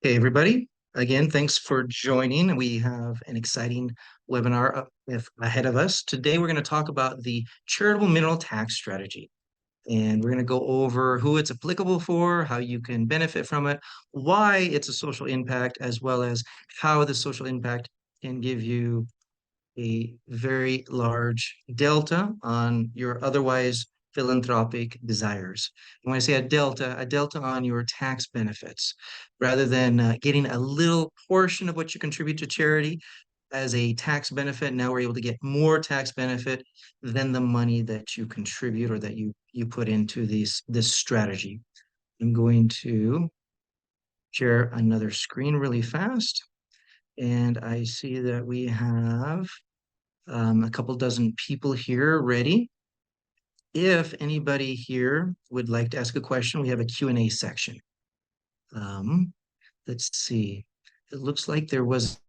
Hey, everybody. Again, thanks for joining. We have an exciting webinar ahead of us. Today, we're going to talk about the charitable mineral tax strategy. And we're going to go over who it's applicable for, how you can benefit from it, why it's a social impact, as well as how the social impact can give you a very large delta on your otherwise philanthropic desires. And when I say a delta on your tax benefits, rather than getting a little portion of what you contribute to charity as a tax benefit. Now we're able to get more tax benefit than the money that you contribute or that you put into this strategy. I'm going to share another screen really fast. And I see that we have a couple dozen people here ready. If anybody here would like to ask a question, we have a Q&A section. Let's see. It looks like there was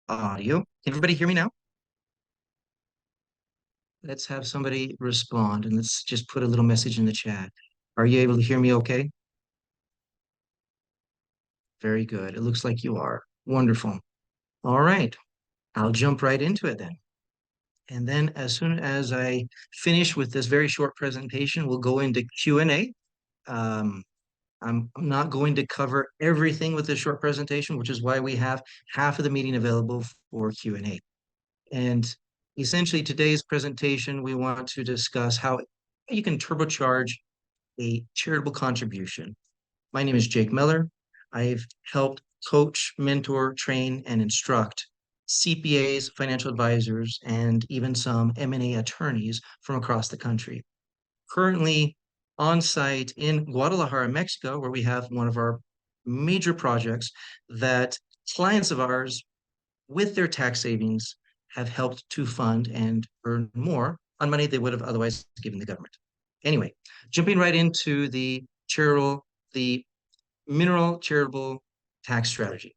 audio. Can everybody hear me now? Let's have somebody respond and let's just put a little message in the chat. Are you able to hear me okay? Very good. It looks like you are. Wonderful. All right. I'll jump right into it then. And then as soon as I finish with this very short presentation, we'll go into Q&A. I'm not going to cover everything with this short presentation, which is why we have half of the meeting available for Q&A. And essentially today's presentation, we want to discuss how you can turbocharge a charitable contribution. My name is Jake Miller. I've helped coach, mentor, train, and instruct CPAs, financial advisors, and even some M&A attorneys from across the country. Currently on site in Guadalajara, Mexico, where we have one of our major projects that clients of ours, with their tax savings, have helped to fund and earn more on money they would have otherwise given the government. Anyway, jumping right into the mineral charitable tax strategy.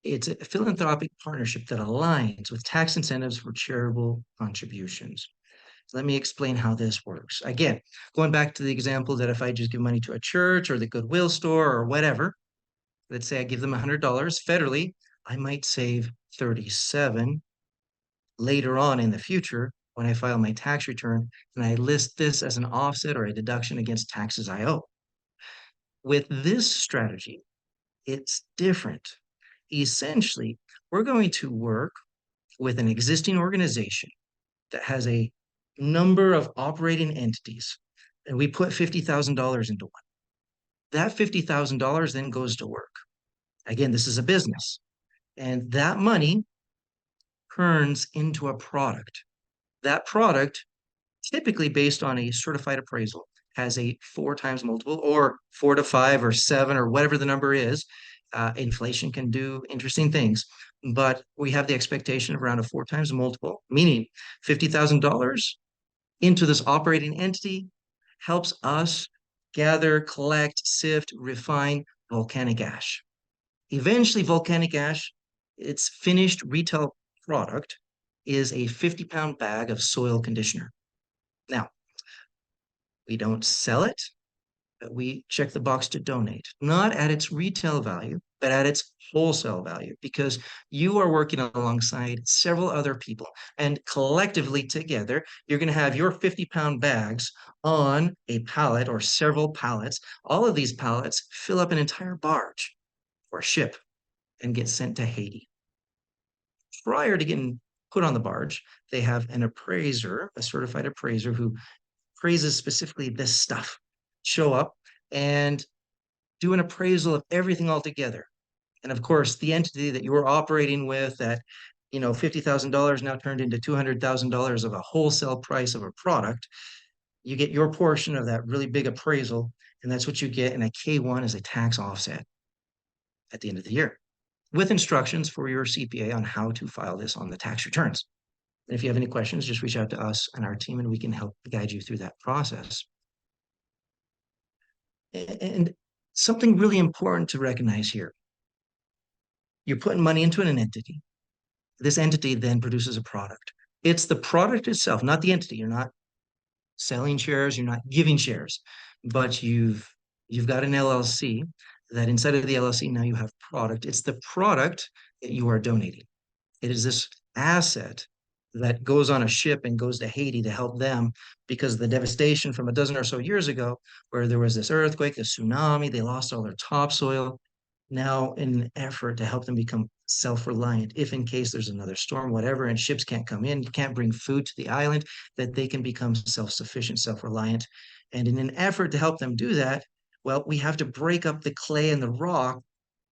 It's a philanthropic partnership that aligns with tax incentives for charitable contributions. Let me explain how this works. Again, going back to the example that if I just give money to a church or the Goodwill store or whatever, let's say I give them $100 federally, I might save 37 later on in the future when I file my tax return and I list this as an offset or a deduction against taxes I owe. With this strategy, it's different. Essentially, we're going to work with an existing organization that has a number of operating entities, and we put $50,000 into one. That $50,000 then goes to work. Again, this is a business, and that money turns into a product. That product, typically based on a certified appraisal, has a 4 times multiple or 4 to 5 or 7 or whatever the number is. Inflation can do interesting things, but we have the expectation of around a 4 times multiple, meaning $50,000 into this operating entity helps us gather, collect, sift, refine volcanic ash. Eventually, volcanic ash, its finished retail product, is a 50-pound bag of soil conditioner. Now, we don't sell it, but we check the box to donate, not at its retail value, but at its wholesale value, because you are working alongside several other people. And collectively together, you're going to have your 50-pound bags on a pallet or several pallets. All of these pallets fill up an entire barge or ship and get sent to Haiti. Prior to getting put on the barge, they have an appraiser, a certified appraiser who appraises specifically this stuff, show up and do an appraisal of everything all together. And of course, the entity that you were operating with that, $50,000 now turned into $200,000 of a wholesale price of a product, you get your portion of that really big appraisal, and that's what you get in a K1 as a tax offset at the end of the year, with instructions for your CPA on how to file this on the tax returns. And if you have any questions, just reach out to us and our team, and we can help guide you through that process. And something really important to recognize here. You're putting money into an entity. This entity then produces a product. It's the product itself, not the entity. You're not selling shares, you're not giving shares, but you've You've got an LLC that inside of the LLC now you have product. It's the product that you are donating. It is this asset that goes on a ship and goes to Haiti to help them because of the devastation from a dozen or so years ago, where there was this earthquake, a tsunami, they lost all their topsoil. Now, in an effort to help them become self-reliant, if in case there's another storm, whatever, and ships can't come in, can't bring food to the island, that they can become self-sufficient, self-reliant. And in an effort to help them do that, well, we have to break up the clay and the rock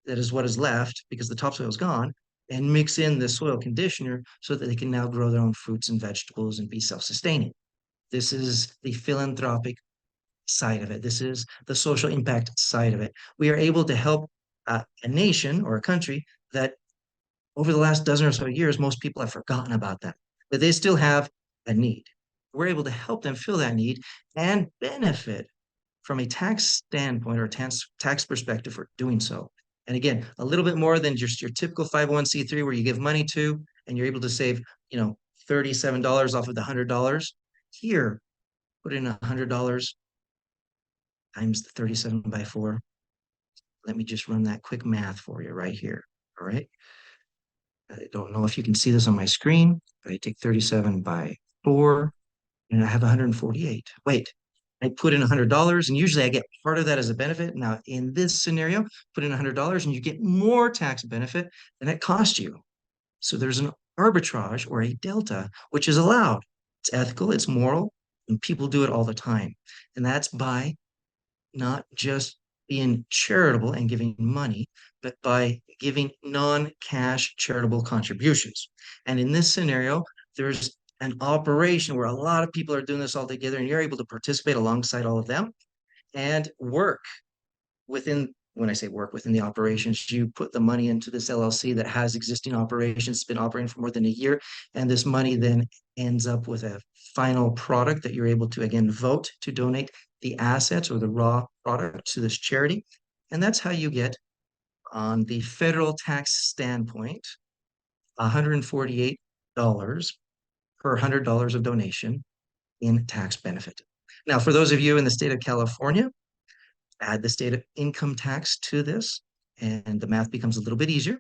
that is what is left because the topsoil is gone and mix in the soil conditioner so that they can now grow their own fruits and vegetables and be self-sustaining. This is the philanthropic side of it. This is the social impact side of it. We are able to help a nation or a country that over the last dozen or so years, most people have forgotten about them, but they still have a need. We're able to help them fill that need and benefit from a tax standpoint or tax perspective for doing so. And again, a little bit more than just your typical 501(c)(3) where you give money to and you're able to save, $37 off of the $100. Here, put in $100 times the 37 by 4. Let me just run that quick math for you right here. All right. I don't know if you can see this on my screen, but I take 37 by 4 and I have 148. Wait, I put in $100 and usually I get part of that as a benefit. Now, in this scenario, put in $100 and you get more tax benefit than it cost you. So there's an arbitrage or a delta, which is allowed. It's ethical, it's moral, and people do it all the time. And that's by not just being charitable and giving money, but by giving non-cash charitable contributions. And in this scenario, there's an operation where a lot of people are doing this all together, and you're able to participate alongside all of them and work within. When I say work within the operations, you put the money into this LLC that has existing operations, it's been operating for more than a year, and this money then ends up with a final product that you're able to again vote to donate the assets or the raw product to this charity. And that's how you get, on the federal tax standpoint, $148 per $100 of donation in tax benefit. Now, for those of you in the state of California, add the state of income tax to this, and the math becomes a little bit easier.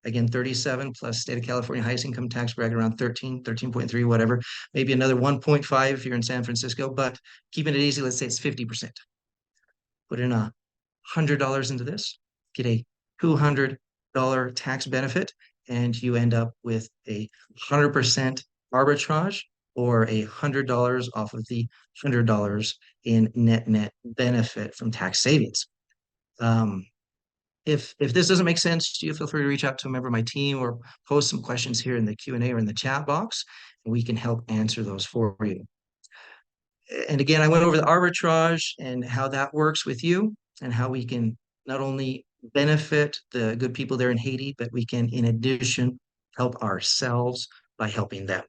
Again, 37 plus state of California highest income tax bracket around 13, 13.3, whatever. Maybe another 1.5 if you're in San Francisco, but keeping it easy, let's say it's 50%. Put in $100 into this, get a $200 tax benefit, and you end up with a 100% arbitrage or $100 off of the $100 in net benefit from tax savings. Um, if this doesn't make sense to you, feel free to reach out to a member of my team or post some questions here in the Q&A or in the chat box, and we can help answer those for you. And again, I went over the arbitrage and how that works with you and how we can not only benefit the good people there in Haiti, but we can, in addition, help ourselves by helping them.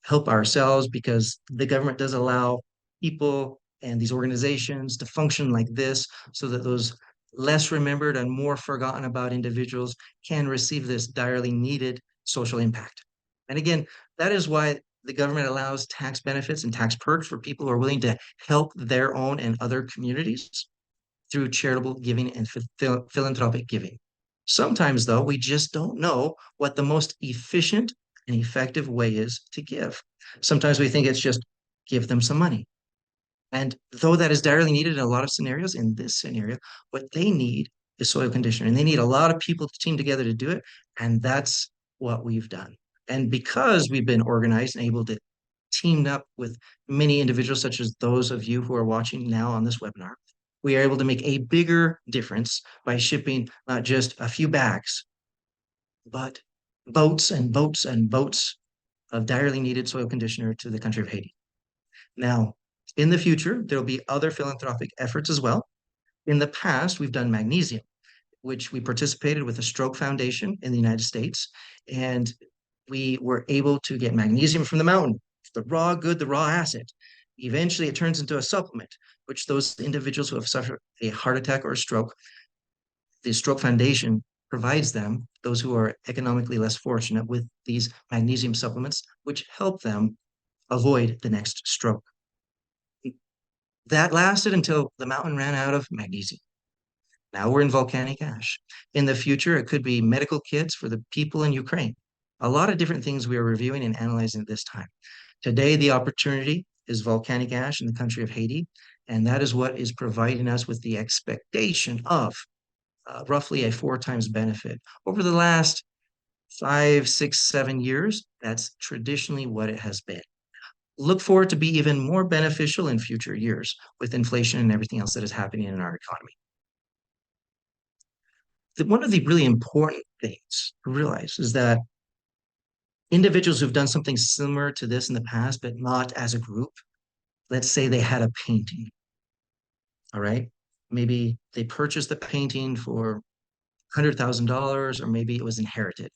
Help ourselves because the government does allow people and these organizations to function like this so that those less remembered and more forgotten about individuals can receive this direly needed social impact. And again, that is why the government allows tax benefits and tax perks for people who are willing to help their own and other communities through charitable giving and philanthropic giving. Sometimes, though, we just don't know what the most efficient and effective way is to give. Sometimes we think it's just give them some money. And though that is direly needed in a lot of scenarios, in this scenario, what they need is soil conditioner. And they need a lot of people to team together to do it. And that's what we've done. And because we've been organized and able to teamed up with many individuals, such as those of you who are watching now on this webinar, we are able to make a bigger difference by shipping not just a few bags, but boats and boats and boats of direly needed soil conditioner to the country of Haiti. Now, in the future, there will be other philanthropic efforts as well. In the past, we've done magnesium, which we participated with the Stroke Foundation in the United States, and we were able to get magnesium from the mountain, the raw good, the raw acid. Eventually, it turns into a supplement, which those individuals who have suffered a heart attack or a stroke, the Stroke Foundation provides them, those who are economically less fortunate, with these magnesium supplements, which help them avoid the next stroke. That lasted until the mountain ran out of magnesium. Now we're in volcanic ash. In the future, it could be medical kits for the people in Ukraine. A lot of different things we are reviewing and analyzing at this time. Today, the opportunity is volcanic ash in the country of Haiti, and that is what is providing us with the expectation of roughly a four times benefit. Over the last 5, 6, 7 years, that's traditionally what it has been. Look for it to be even more beneficial in future years with inflation and everything else that is happening in our economy. One of the really important things to realize is that individuals who've done something similar to this in the past, but not as a group, let's say they had a painting, all right? Maybe they purchased the painting for $100,000, or maybe it was inherited.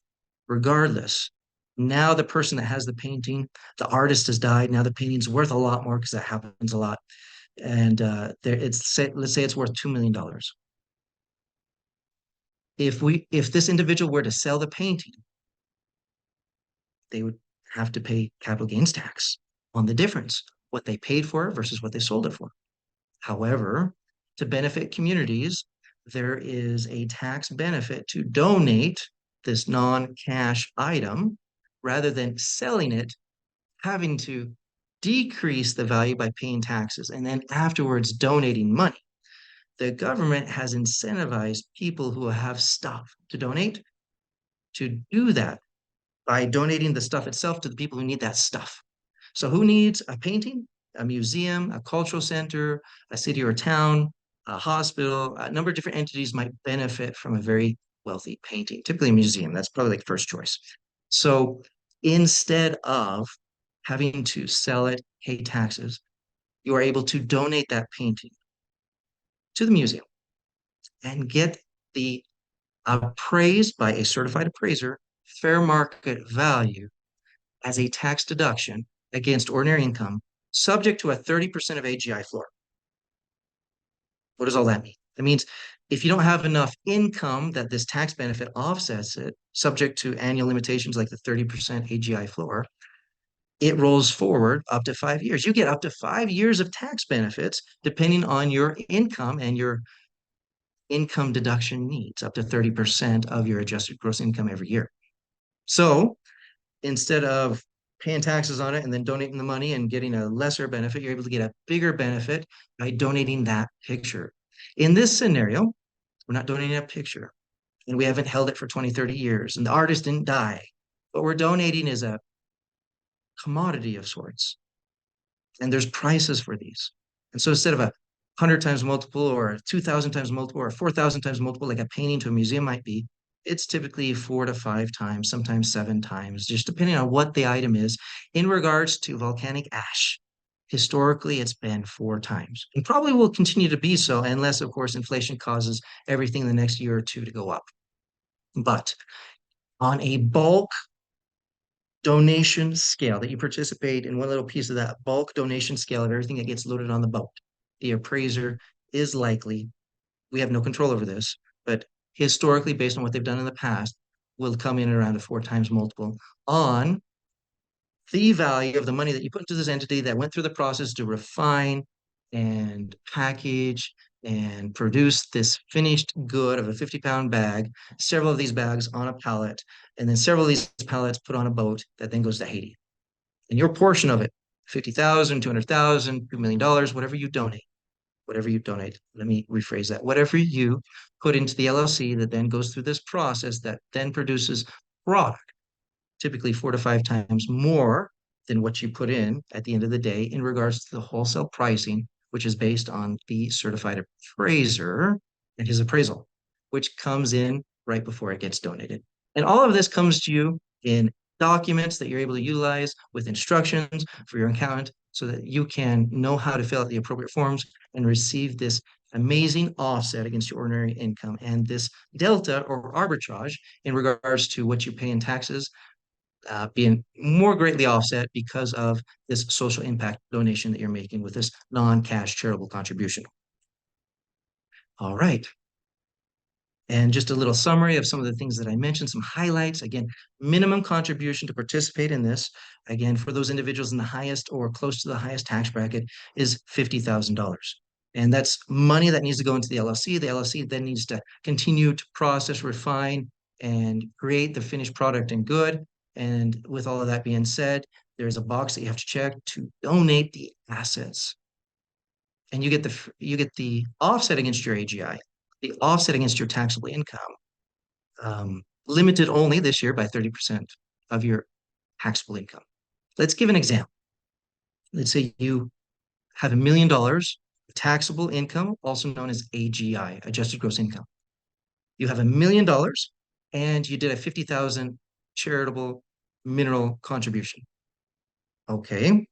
Regardless, now the person that has the painting, the artist has died. Now the painting's worth a lot more because that happens a lot. And let's say it's worth $2 million. If this individual were to sell the painting, they would have to pay capital gains tax on the difference, what they paid for it versus what they sold it for. However, to benefit communities, there is a tax benefit to donate this non-cash item rather than selling it, having to decrease the value by paying taxes and then afterwards donating money. The government has incentivized people who have stuff to donate to do that by donating the stuff itself to the people who need that stuff. So who needs a painting, a museum, a cultural center, a city or town, a hospital? A number of different entities might benefit from a very wealthy painting, typically a museum. That's probably like first choice. So instead of having to sell it, pay taxes, you are able to donate that painting to the museum and get the appraised by a certified appraiser fair market value as a tax deduction against ordinary income, subject to a 30% of AGI floor. What does all that mean? That means if you don't have enough income that this tax benefit offsets it, subject to annual limitations like the 30% AGI floor, it rolls forward up to 5 years. You get up to 5 years of tax benefits depending on your income and your income deduction needs, up to 30% of your adjusted gross income every year. So instead of paying taxes on it and then donating the money and getting a lesser benefit, you're able to get a bigger benefit by donating that picture. In this scenario, we're not donating a picture and we haven't held it for 20, 30 years and the artist didn't die. What we're donating is a commodity of sorts. And there's prices for these. And so instead of a 100 times multiple or a 2,000 times multiple or a 4,000 times multiple, like a painting to a museum might be, it's typically 4 to 5 times, sometimes 7 times, just depending on what the item is. In regards to volcanic ash, historically it's been 4 times and probably will continue to be so, unless, of course, inflation causes everything in the next year or two to go up. But on a bulk donation scale that you participate in one little piece of that bulk donation scale of everything that gets loaded on the boat, the appraiser is likely, we have no control over this, but historically, based on what they've done in the past, will come in around a 4 times multiple on the value of the money that you put into this entity that went through the process to refine and package and produce this finished good of a 50-pound bag, several of these bags on a pallet, and then several of these pallets put on a boat that then goes to Haiti. And your portion of it, 50,000, 200,000, $2 million, whatever you donate, let me rephrase that, whatever you put into the LLC that then goes through this process that then produces product, typically 4 to 5 times more than what you put in at the end of the day in regards to the wholesale pricing, which is based on the certified appraiser and his appraisal, which comes in right before it gets donated. And all of this comes to you in documents that you're able to utilize with instructions for your accountant so that you can know how to fill out the appropriate forms and receive this amazing offset against your ordinary income and this delta or arbitrage in regards to what you pay in taxes being more greatly offset because of this social impact donation that you're making with this non-cash charitable contribution. All right. And just a little summary of some of the things that I mentioned, some highlights. Again, minimum contribution to participate in this, again, for those individuals in the highest or close to the highest tax bracket is $50,000. And that's money that needs to go into the LLC. The LLC then needs to continue to process, refine, and create the finished product and good. And with all of that being said, there's a box that you have to check to donate the assets. And you get the offset against your AGI, the offset against your taxable income, limited only this year by 30% of your taxable income. Let's give an example. Let's say you have $1 million taxable income, also known as AGI, adjusted gross income. You have $1 million and you did a 50,000 charitable mineral contribution. Okay,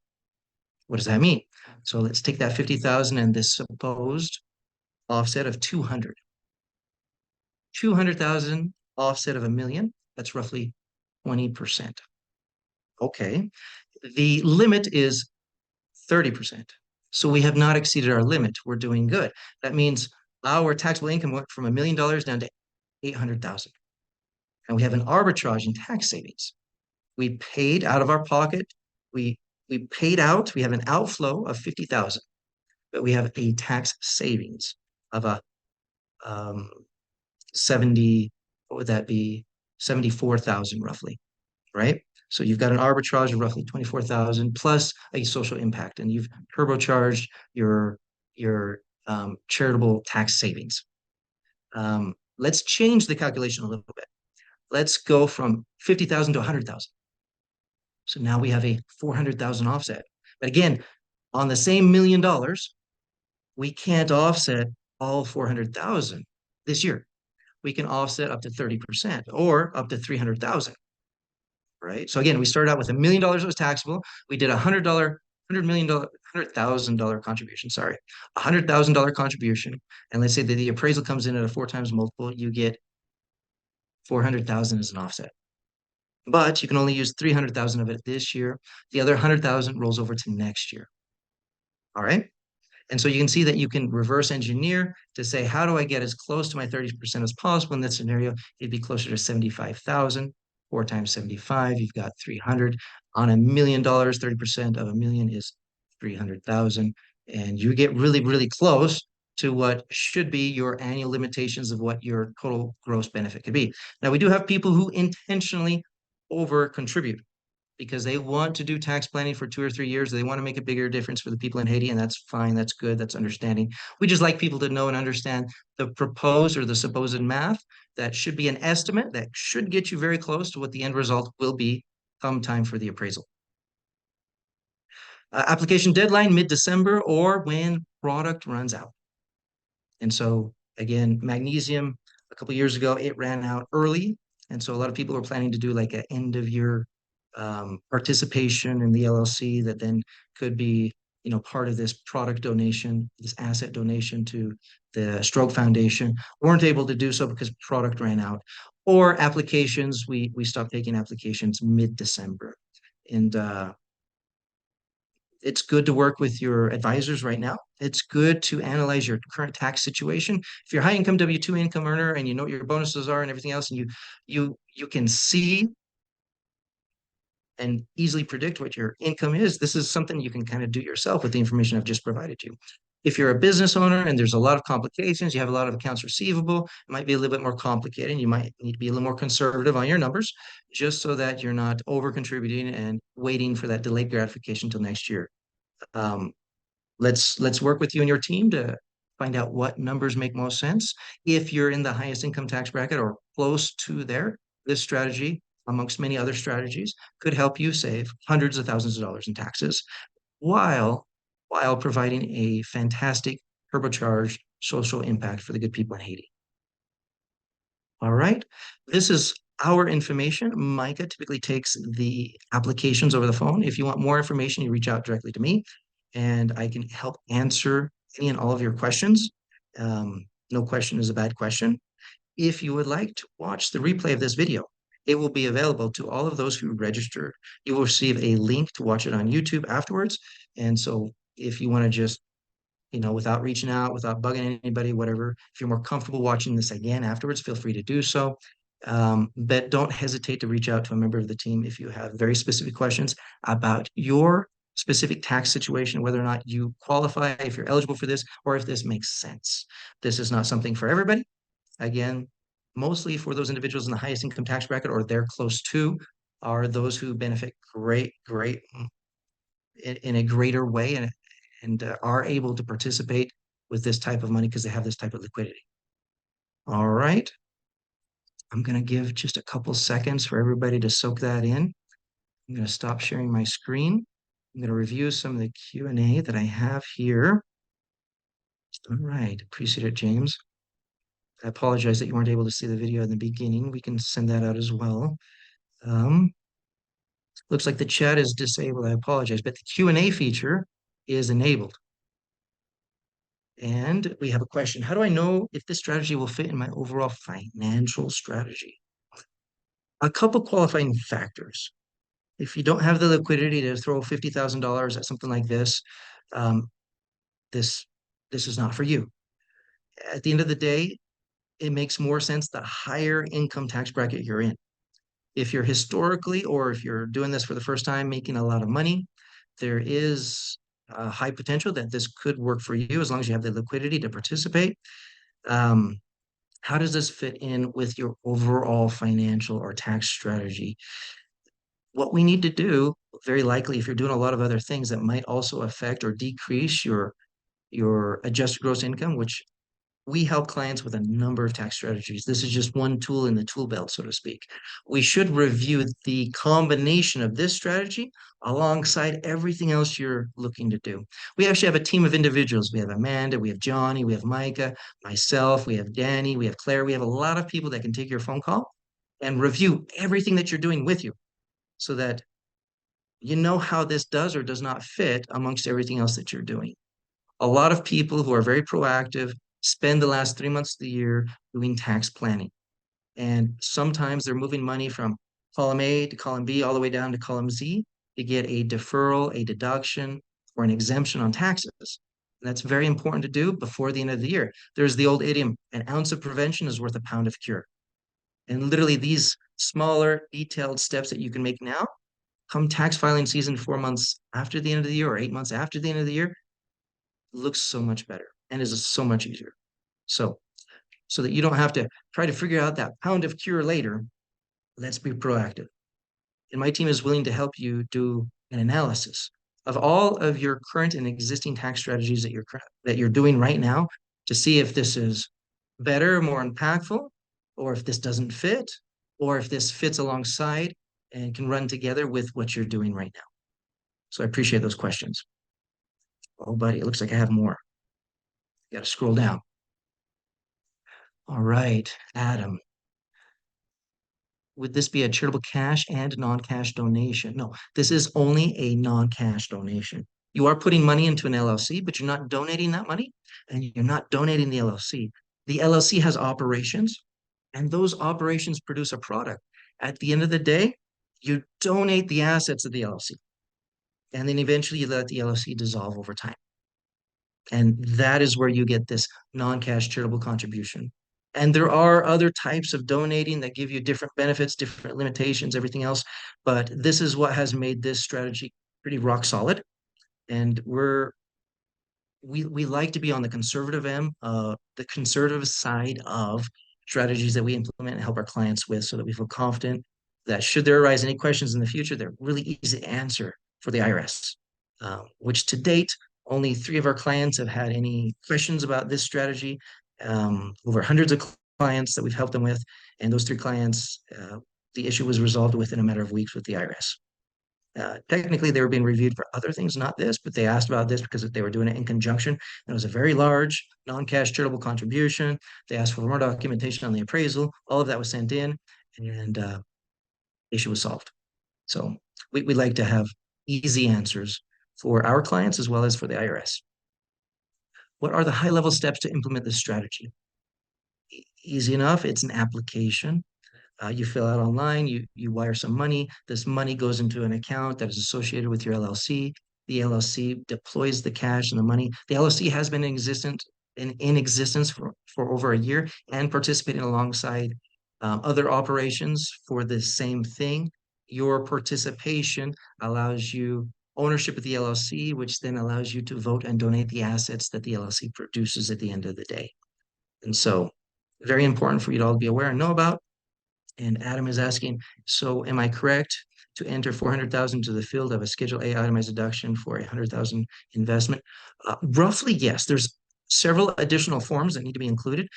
what does that mean? So let's take that 50,000 and this supposed offset of 200. 200,000 offset of a million, that's roughly 20%. Okay. The limit is 30%. So we have not exceeded our limit. We're doing good. That means our taxable income went from $1 million down to 800,000. And we have an arbitrage in tax savings. We paid out of our pocket. We we paid out, we have an outflow of 50,000, but we have a tax savings of a um 70, what would that be? 74,000 roughly, right? So you've got an arbitrage of roughly 24,000 plus a social impact, and you've turbocharged your charitable tax savings. Let's change the calculation a little bit. Let's go from 50,000 to 100,000. So now we have a 400,000 offset. But again, on the same $1 million, we can't offset all 400,000 this year. We can offset up to 30% or up to 300,000, right? So again, we started out with $1 million that was taxable. We did $100,000 contribution, sorry, $100,000 contribution. And let's say that the appraisal comes in at a 4 times multiple, you get 400,000 as an offset. But you can only use 300,000 of it this year. The other 100,000 rolls over to next year. All right. And so you can see that you can reverse engineer to say, how do I get as close to my 30% as possible? In that scenario, it'd be closer to 75,000. 4 times 75, you've got 300. On $1 million, 30% of a million is 300,000. And you get really, really close to what should be your annual limitations of what your total gross benefit could be. Now, we do have people who intentionally over contribute because they want to do tax planning for 2 or 3 years. They want to make a bigger difference for the people in Haiti, and that's fine. That's good. That's understanding. We just like people to know and understand the proposed or the supposed math that should be an estimate that should get you very close to what the end result will be come time for the appraisal. Application deadline mid-December or when product runs out. And so again, magnesium, a couple years ago, it ran out early. And so a lot of people are planning to do like an end of year participation in the LLC that then could be, part of this product donation, this asset donation to the Stroke Foundation. Weren't able to do so because product ran out. Or applications, we stopped taking applications mid-December. And it's good to work with your advisors right now. It's good to analyze your current tax situation. If you're a high income W-2 income earner and you know what your bonuses are and everything else, and you can see and easily predict what your income is, this is something you can kind of do yourself with the information I've just provided you. If you're a business owner and there's a lot of complications, you have a lot of accounts receivable, it might be a little bit more complicated. And you might need to be a little more conservative on your numbers just so that you're not over contributing and waiting for that delayed gratification until next year. Um, let's work with you and your team to find out what numbers make most sense. If you're in the highest income tax bracket or close to there, this strategy, amongst many other strategies, could help you save hundreds of thousands of dollars in taxes while providing a fantastic turbocharged social impact for the good people in Haiti. All right. This is our information. Micah typically takes the applications over the phone. If you want more information, you reach out directly to me and I can help answer any and all of your questions. No question is a bad question. If you would like to watch the replay of this video, it will be available to all of those who register. You will receive a link to watch it on YouTube afterwards. And so if you want to just without reaching out, without bugging anybody, whatever. If you're more comfortable watching this again afterwards, feel free to do so. But don't hesitate to reach out to a member of the team if you have very specific questions about your specific tax situation, whether or not you qualify, if you're eligible for this, or if this makes sense. This is not something for everybody. Again, mostly for those individuals in the highest income tax bracket or they're close to are those who benefit great in a greater way and are able to participate with this type of money because they have this type of liquidity. All right. I'm going to give just a couple seconds for everybody to soak that in. I'm going to stop sharing my screen. I'm going to review some of the Q&A that I have here. All right. Appreciate it, James. I apologize that you weren't able to see the video in the beginning. We can send that out as well. Um, Looks like the chat is disabled. I apologize, but the Q&A feature is enabled. And we have a question. How do I know if this strategy will fit in my overall financial strategy? A couple qualifying factors. If you don't have the liquidity to throw $50,000 at something like this, um, this this is not for you. At the end of the day, it makes more sense the higher income tax bracket you're in. If you're historically, or if you're doing this for the first time, making a lot of money, there is a high potential that this could work for you as long as you have the liquidity to participate. Um, how does this fit in with your overall financial or tax strategy? What we need to do, very likely, if you're doing a lot of other things that might also affect or decrease your adjusted gross income, which we help clients with a number of tax strategies. This is just one tool in the tool belt, so to speak. We should review the combination of this strategy alongside everything else you're looking to do. We actually have a team of individuals. We have Amanda, we have Johnny, we have Micah, myself, we have Danny, we have Claire. We have a lot of people that can take your phone call and review everything that you're doing with you so that you know how this does or does not fit amongst everything else that you're doing. A lot of people who are very proactive spend the last 3 months of the year doing tax planning. And sometimes they're moving money from column A to column B, all the way down to column Z to get a deferral, a deduction, or an exemption on taxes. And that's very important to do before the end of the year. There's the old idiom, an ounce of prevention is worth a pound of cure. And literally these smaller, detailed steps that you can make now, come tax filing season 4 months after the end of the year or 8 months after the end of the year, looks so much better and is so much easier. So that you don't have to try to figure out that pound of cure later, let's be proactive. And my team is willing to help you do an analysis of all of your current and existing tax strategies that you're doing right now to see if this is better, more impactful, or if this doesn't fit, or if this fits alongside and can run together with what you're doing right now. So I appreciate those questions. Oh, buddy, it looks like I have more. Got to scroll down. All right, Adam. Would this be a charitable cash and non-cash donation? No, this is only a non-cash donation. You are putting money into an LLC, but you're not donating that money and you're not donating the LLC. The LLC has operations and those operations produce a product. At the end of the day, you donate the assets of the LLC and then eventually you let the LLC dissolve over time. And that is where you get this non-cash charitable contribution. And there are other types of donating that give you different benefits, different limitations, everything else. But this is what has made this strategy pretty rock solid. And we like to be on the conservative end, the conservative side of strategies that we implement and help our clients with so that we feel confident that should there arise any questions in the future, they're really easy to answer for the IRS, which to date, only 3 of our clients have had any questions about this strategy. Over hundreds of clients that we've helped them with, and those 3 clients, the issue was resolved within a matter of weeks with the IRS. Technically, they were being reviewed for other things, not this, but they asked about this because they were doing it in conjunction. And it was a very large non-cash charitable contribution. They asked for more documentation on the appraisal. All of that was sent in, and issue was solved. So we like to have easy answers for our clients as well as for the IRS. What are the high-level steps to implement this strategy? Easy enough. It's an application. You fill out online, you wire some money. This money goes into an account that is associated with your LLC. The LLC deploys the cash and the money. The LLC has been in existence for over a year and participating alongside other operations for the same thing. Your participation allows you ownership of the LLC, which then allows you to vote and donate the assets that the LLC produces at the end of the day. And so, very important for you to all be aware and know about. And Adam is asking, so am I correct to enter 400,000 to the field of a Schedule A itemized deduction for a 100,000 investment? Roughly, yes. There's several additional forms that need to be included.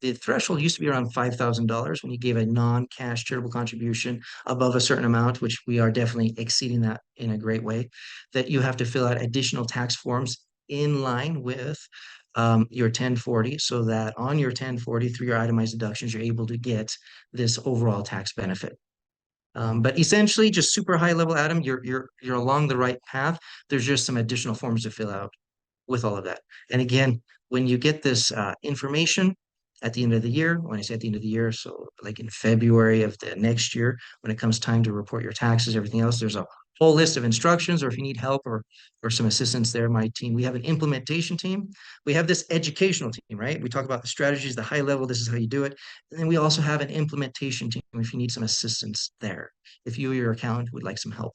The threshold used to be around $5,000 when you gave a non-cash charitable contribution above a certain amount, which we are definitely exceeding that in a great way, that you have to fill out additional tax forms in line with your 1040, so that on your 1040 through your itemized deductions, you're able to get this overall tax benefit. But essentially, just super high level, Adam, you're along the right path. There's just some additional forms to fill out with all of that. And again, when you get this information at the end of the year, when I say at the end of the year, so like in February of the next year, when it comes time to report your taxes, everything else, there's a whole list of instructions, or if you need help or some assistance there, my team, we have an implementation team. We have this educational team, right? We talk about the strategies, the high level, this is how you do it. And then we also have an implementation team if you need some assistance there, if you or your accountant would like some help.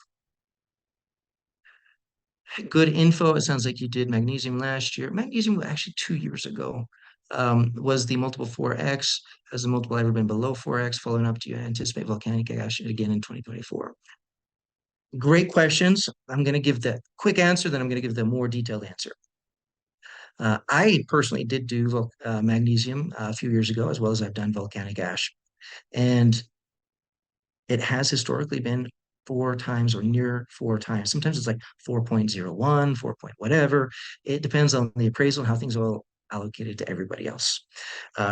Good info. It sounds like you did magnesium last year. Magnesium was actually 2 years ago. Was the multiple 4x? Has the multiple ever been below 4x? Following up, do you anticipate volcanic ash again in 2024? Great questions. I'm going to give the quick answer, then I'm going to give the more detailed answer. I personally did do magnesium a few years ago, as well as I've done volcanic ash. And it has historically been 4 times or near 4 times. Sometimes it's like 4.01, 4 point whatever. It depends on the appraisal and how things are allocated to everybody else.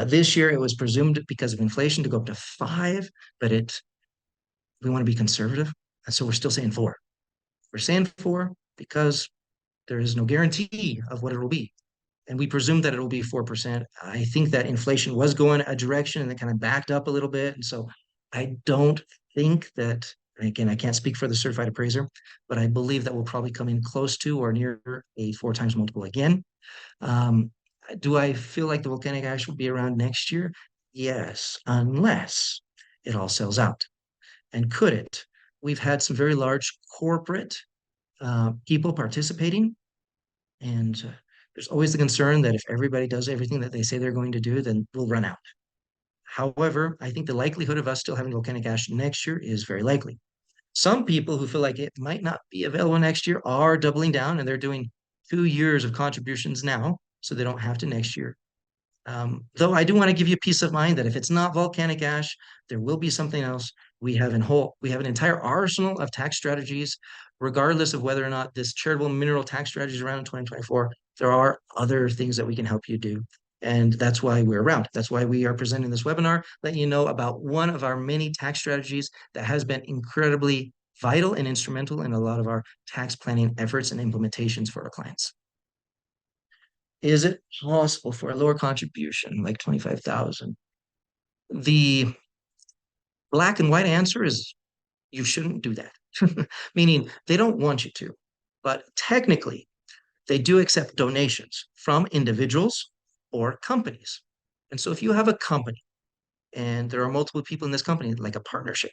This year, it was presumed because of inflation to go up to 5, but we want to be conservative. And so we're still saying 4. We're saying 4 because there is no guarantee of what it will be. And we presume that it will be 4%. I think that inflation was going a direction and it kind of backed up a little bit. And so I don't think that, and again, I can't speak for the certified appraiser, but I believe that we'll probably come in close to or near a 4 times multiple again. Um, do I feel like the volcanic ash will be around next year? Yes, unless it all sells out. And could it? We've had some very large corporate people participating, and there's always the concern that if everybody does everything that they say they're going to do, then we'll run out. However, I think the likelihood of us still having volcanic ash next year is very likely. Some people who feel like it might not be available next year are doubling down and they're doing 2 years of contributions now, so they don't have to next year. Though I do want to give you peace of mind that if it's not volcanic ash, there will be something else. We have an entire arsenal of tax strategies, regardless of whether or not this charitable mineral tax strategy is around in 2024. There are other things that we can help you do. And that's why we're around. That's why we are presenting this webinar, letting you know about one of our many tax strategies that has been incredibly vital and instrumental in a lot of our tax planning efforts and implementations for our clients. Is it possible for a lower contribution, like 25,000? The black and white answer is you shouldn't do that, meaning they don't want you to. But technically, they do accept donations from individuals or companies. And so if you have a company and there are multiple people in this company, like a partnership,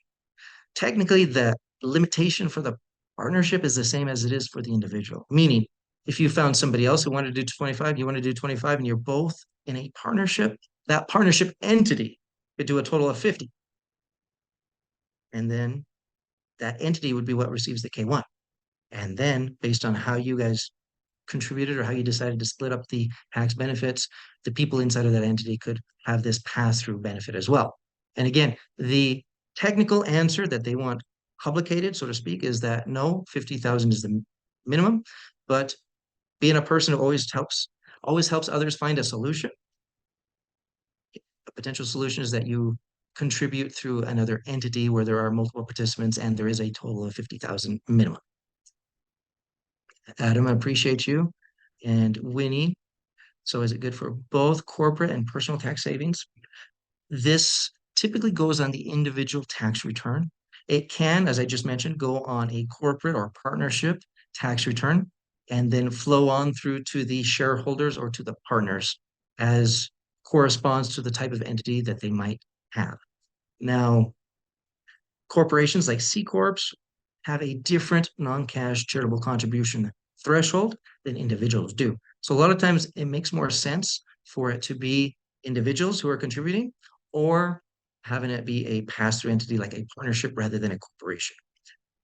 technically the limitation for the partnership is the same as it is for the individual. Meaning, if you found somebody else who wanted to do 25, you want to do 25, and you're both in a partnership, that partnership entity could do a total of 50. And then that entity would be what receives the K1. And then based on how you guys contributed or how you decided to split up the tax benefits, the people inside of that entity could have this pass-through benefit as well. And again, the technical answer that they want publicated, so to speak, is that no, 50,000 is the minimum, but being a person who always helps others find a solution. A potential solution is that you contribute through another entity where there are multiple participants and there is a total of 50,000 minimum. Adam, I appreciate you. And Winnie, so is it good for both corporate and personal tax savings? This typically goes on the individual tax return. It can, as I just mentioned, go on a corporate or partnership tax return and then flow on through to the shareholders or to the partners as corresponds to the type of entity that they might have. Now, corporations like C Corps have a different non-cash charitable contribution threshold than individuals do. So a lot of times it makes more sense for it to be individuals who are contributing or having it be a pass-through entity like a partnership rather than a corporation.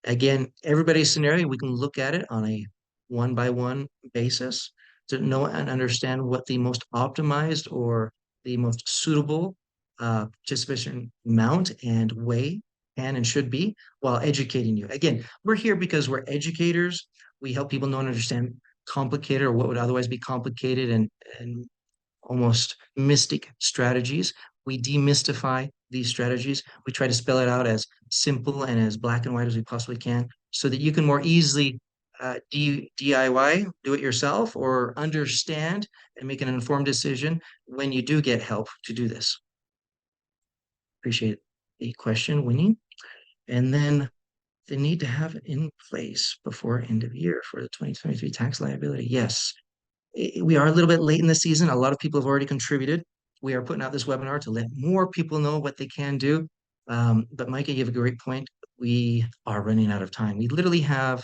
Again, everybody's scenario, we can look at it on a one by one basis to know and understand what the most optimized or the most suitable participation amount and way can and should be while educating you. Again, we're here because we're educators. We help people know and understand complicated or what would otherwise be complicated and almost mystic strategies. We demystify these strategies. We try to spell it out as simple and as black and white as we possibly can so that you can more easily DIY, do it yourself, or understand and make an informed decision when you do get help to do this. Appreciate the question, Winnie. And then the need to have it in place before end of year for the 2023 tax liability. Yes, we are a little bit late in the season. A lot of people have already contributed. We are putting out this webinar to let more people know what they can do. But Micah, you have a great point. We are running out of time. We literally have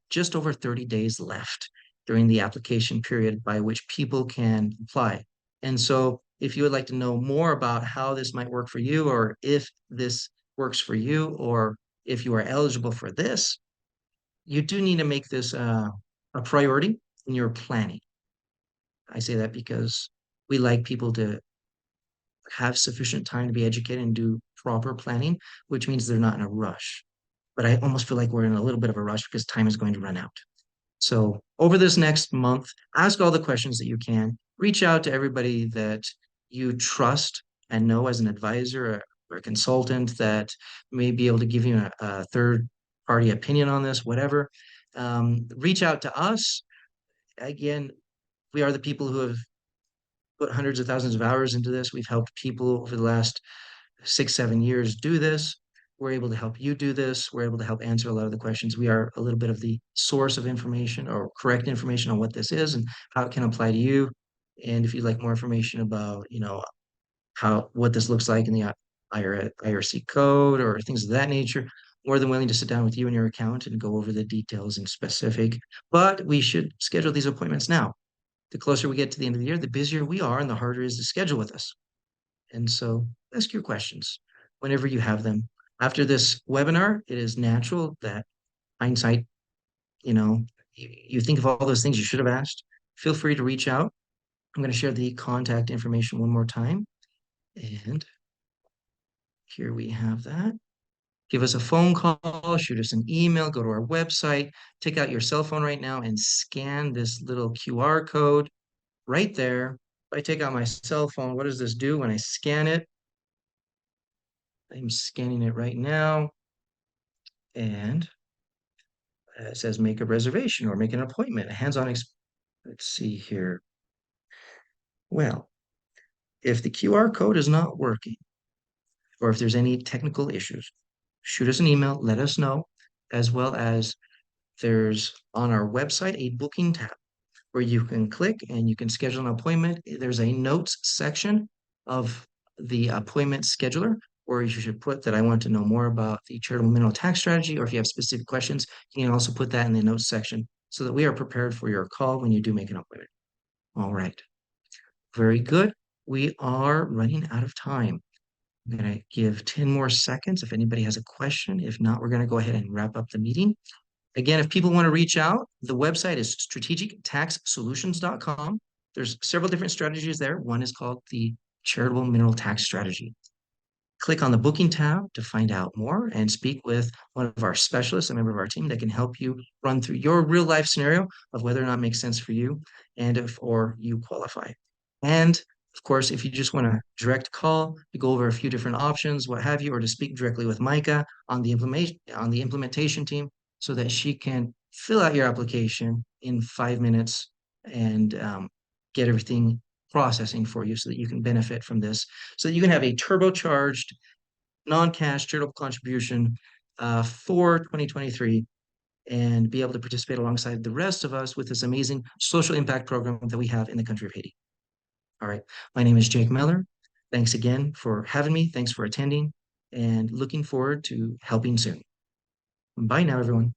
just over 30 days left during the application period by which people can apply. And so if you would like to know more about how this might work for you, or if this works for you, or if you are eligible for this, you do need to make this a priority in your planning. I say that because we like people to have sufficient time to be educated and do proper planning, which means they're not in a rush. But I almost feel like we're in a little bit of a rush because time is going to run out. So over this next month, ask all the questions that you can. Reach out to everybody that you trust and know as an advisor or a consultant that may be able to give you a third party opinion on this, whatever. Reach out to us. Again, we are the people who have put hundreds of thousands of hours into this. We've helped people over the last 6, 7 years do this. We're able to help you do this. We're able to help answer a lot of the questions. We are a little bit of the source of information or correct information on what this is and how it can apply to you. And if you'd like more information about, how what this looks like in the IRC code or things of that nature, more than willing to sit down with you and your accountant and go over the details in specific. But we should schedule these appointments now. The closer we get to the end of the year, the busier we are and the harder it is to schedule with us. And so ask your questions whenever you have them. After this webinar, it is natural that hindsight, you think of all those things you should have asked. Feel free to reach out. I'm going to share the contact information one more time. And here we have that. Give us a phone call, shoot us an email, go to our website, take out your cell phone right now and scan this little QR code right there. If I take out my cell phone, what does this do when I scan it? I'm scanning it right now. And it says make a reservation or make an appointment, a hands-on. Let's see here. Well, if the QR code is not working or if there's any technical issues, shoot us an email, let us know, as well as there's on our website a booking tab where you can click and you can schedule an appointment. There's a notes section of the appointment scheduler where you should put that I want to know more about the charitable minimum tax strategy, or if you have specific questions, you can also put that in the notes section so that we are prepared for your call when you do make an appointment. All right. Very good. We are running out of time. I'm going to give 10 more seconds if anybody has a question. If not, we're going to go ahead and wrap up the meeting. Again, if people want to reach out, the website is strategictaxsolutions.com. There's several different strategies there. One is called the Charitable Mineral Tax Strategy. Click on the booking tab to find out more and speak with one of our specialists, a member of our team that can help you run through your real life scenario of whether or not it makes sense for you and if or you qualify. And of course, if you just want a direct call to go over a few different options, what have you, or to speak directly with Micah on the implementation team so that she can fill out your application in 5 minutes and get everything processing for you so that you can benefit from this, so that you can have a turbocharged non-cash charitable contribution for 2023 and be able to participate alongside the rest of us with this amazing social impact program that we have in the country of Haiti. All right. My name is Jake Miller. Thanks again for having me. Thanks for attending and looking forward to helping soon. Bye now, everyone.